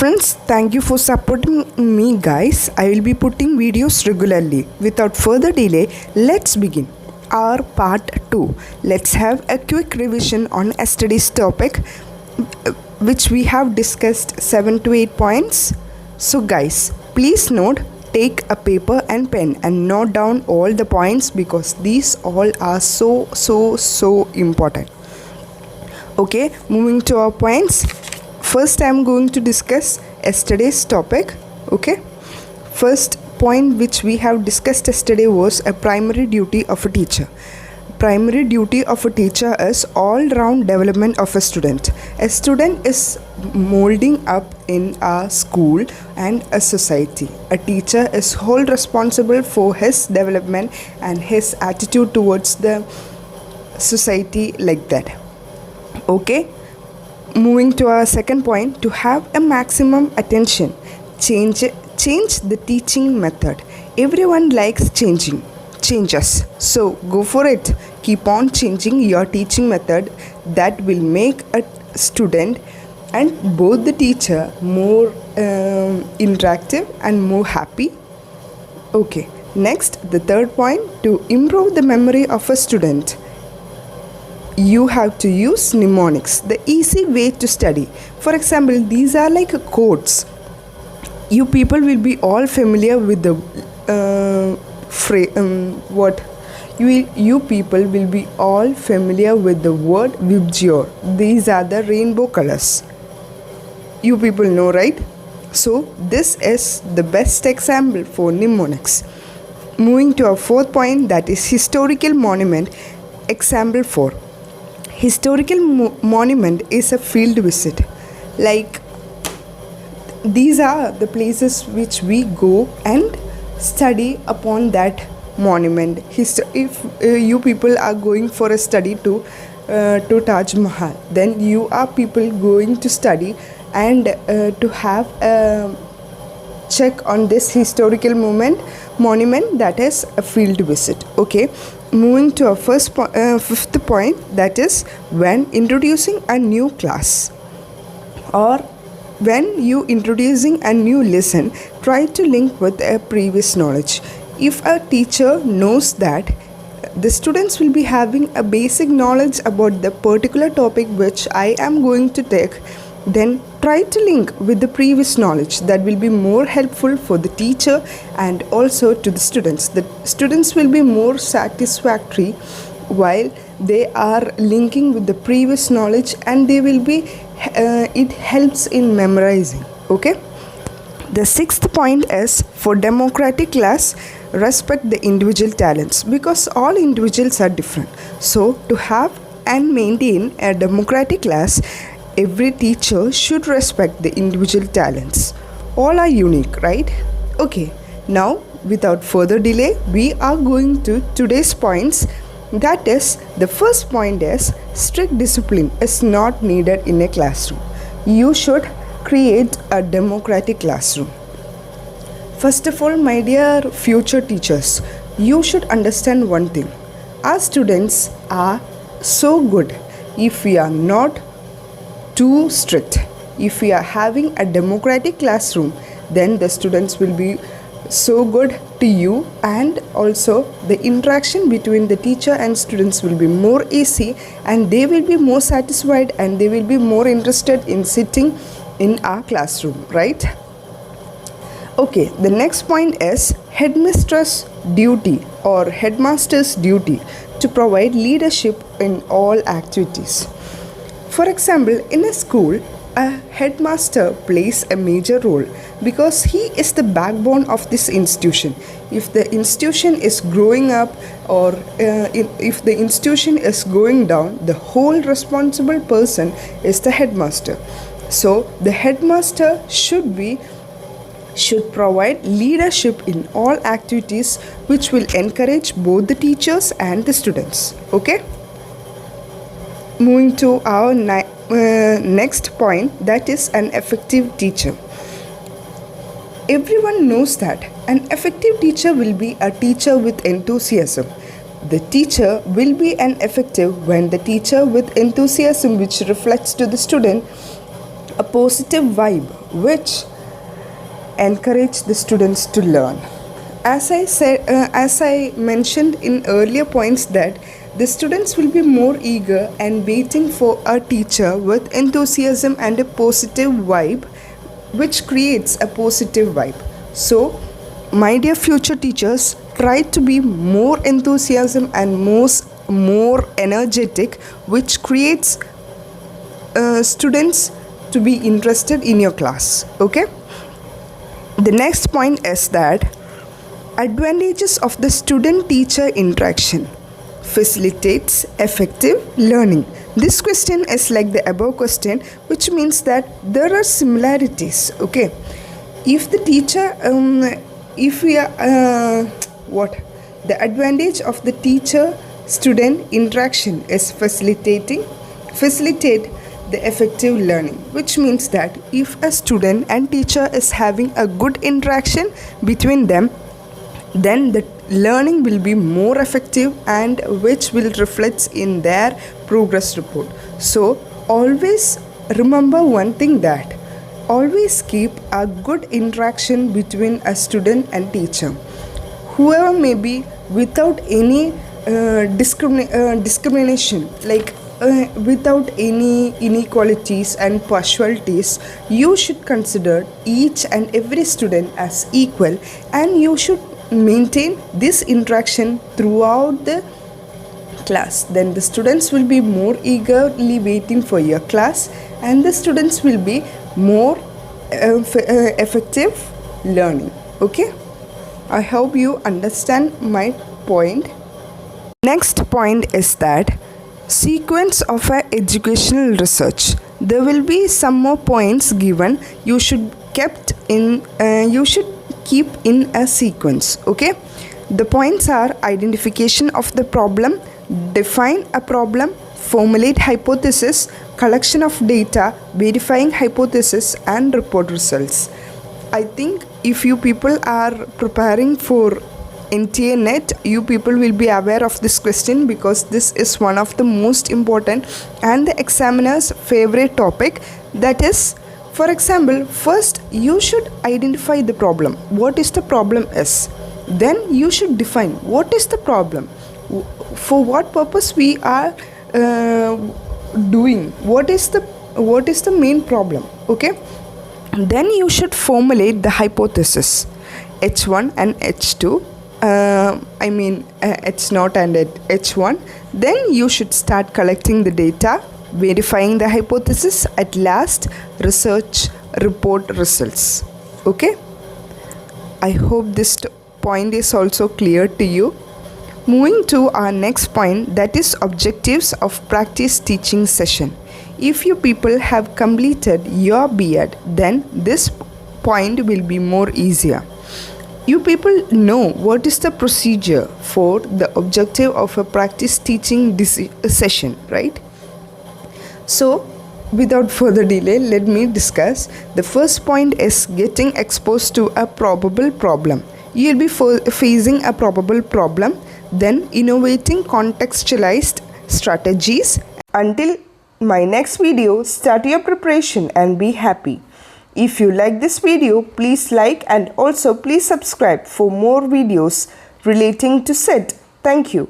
Friends, thank you for supporting me, guys. I will be putting videos regularly. Without further delay, let's begin our part 2. Let's have a quick revision on yesterday's topic, which we have discussed 7 to 8 points. So, guys, please note, take a paper and pen and note down all the points because these all are so important. Okay, moving to our points. First, I am going to discuss yesterday's topic. Okay, first point which we have discussed yesterday was a primary duty of a teacher. Primary duty of a teacher is all-round development of a student. A student is molding up in a school and a society. A teacher is whole responsible for his development and his attitude towards the society, like that. Okay, moving to our second point, to have a maximum attention, change the teaching method. Everyone likes changes, so go for it. Keep on changing your teaching method. That will make a student and both the teacher more interactive and more happy. Okay, next, the third point, to improve the memory of a student, you have to use mnemonics, the easy way to study. For example, these are like codes. You people will be all familiar with the you people will be all familiar with the word Vibgyor. These are the rainbow colors. You people know, right? So this is the best example for mnemonics. Moving to our fourth point, that is historical monument. Example 4. Historical monument is a field visit. Like, these are the places which we go and study upon that monument. If you people are going for a study to Taj Mahal, then you are people going to study and to have a check on this historical monument, that is a field visit. Okay, moving to our fifth point, that is when introducing a new class or when you introducing a new lesson, try to link with a previous knowledge. If a teacher knows that the students will be having a basic knowledge about the particular topic which I am going to take, then try to link with the previous knowledge. That will be more helpful for the teacher and also to the students. The students will be more satisfactory while they are linking with the previous knowledge, and they will be it helps in memorizing. Okay, the sixth point is for democratic class, respect the individual talents, because all individuals are different. So to have and maintain a democratic class, every teacher should respect the individual talents. All are unique, right? Okay, now without further delay, we are going to today's points. That is, the first point is strict discipline is not needed in a classroom. You should create a democratic classroom. First of all, my dear future teachers, you should understand one thing. Our students are so good if we are not too strict. If we are having a democratic classroom, then the students will be so good to you, and also the interaction between the teacher and students will be more easy, and they will be more satisfied and they will be more interested in sitting in our classroom, right? Okay, the next point is headmistress duty or headmaster's duty to provide leadership in all activities. For example, in a school, a headmaster plays a major role because he is the backbone of this institution. If the institution is growing up or if the institution is going down, the whole responsible person is the headmaster. So the headmaster should provide leadership in all activities which will encourage both the teachers and the students. Okay, moving to our next point, that is an effective teacher. Everyone knows that an effective teacher will be a teacher with enthusiasm. The teacher will be an effective when the teacher with enthusiasm which reflects to the student a positive vibe which encourage the students to learn. As I mentioned in earlier points, that the students will be more eager and waiting for a teacher with enthusiasm and a positive vibe, which creates a positive vibe. So, my dear future teachers, try to be more enthusiasm and more energetic, which creates students to be interested in your class. Okay. The next point is that advantages of the student teacher interaction facilitates effective learning. This question is like the above question, which means that there are similarities. Okay, if the teacher if we are the advantage of the teacher student interaction is facilitate the effective learning, which means that if a student and teacher is having a good interaction between them, then the learning will be more effective, and which will reflect in their progress report. So always remember one thing, that always keep a good interaction between a student and teacher, whoever may be, without any discrimination, like without any inequalities and partialities. You should consider each and every student as equal, and you should maintain this interaction throughout the class. Then the students will be more eagerly waiting for your class, and the students will be more effective learning. Okay, I hope you understand my point. Next point is that sequence of a educational research. There will be some more points given. You should keep in a sequence. Okay, the points are identification of the problem, define a problem, formulate hypothesis, collection of data, verifying hypothesis, and report results. I think if you people are preparing for NTA NET, you people will be aware of this question, because this is one of the most important and the examiner's favorite topic. That is, for example, first you should identify the problem, what is the problem is. Then you should define what is the problem, for what purpose we are doing, what is the main problem. Okay, then you should formulate the hypothesis, H1 and H2, H0 and H1. Then you should start collecting the data, verifying the hypothesis, at last research report results. Okay, I hope this point is also clear to you. Moving to our next point, that is objectives of practice teaching session. If you people have completed your B.Ed, then this point will be more easier. You people know what is the procedure for the objective of a practice teaching session, right? So, without further delay, let me discuss. The first point is getting exposed to a probable problem. You will be facing a probable problem, then innovating contextualized strategies. Until my next video, start your preparation and be happy. If you like this video, please like and also please subscribe for more videos relating to SET. Thank you.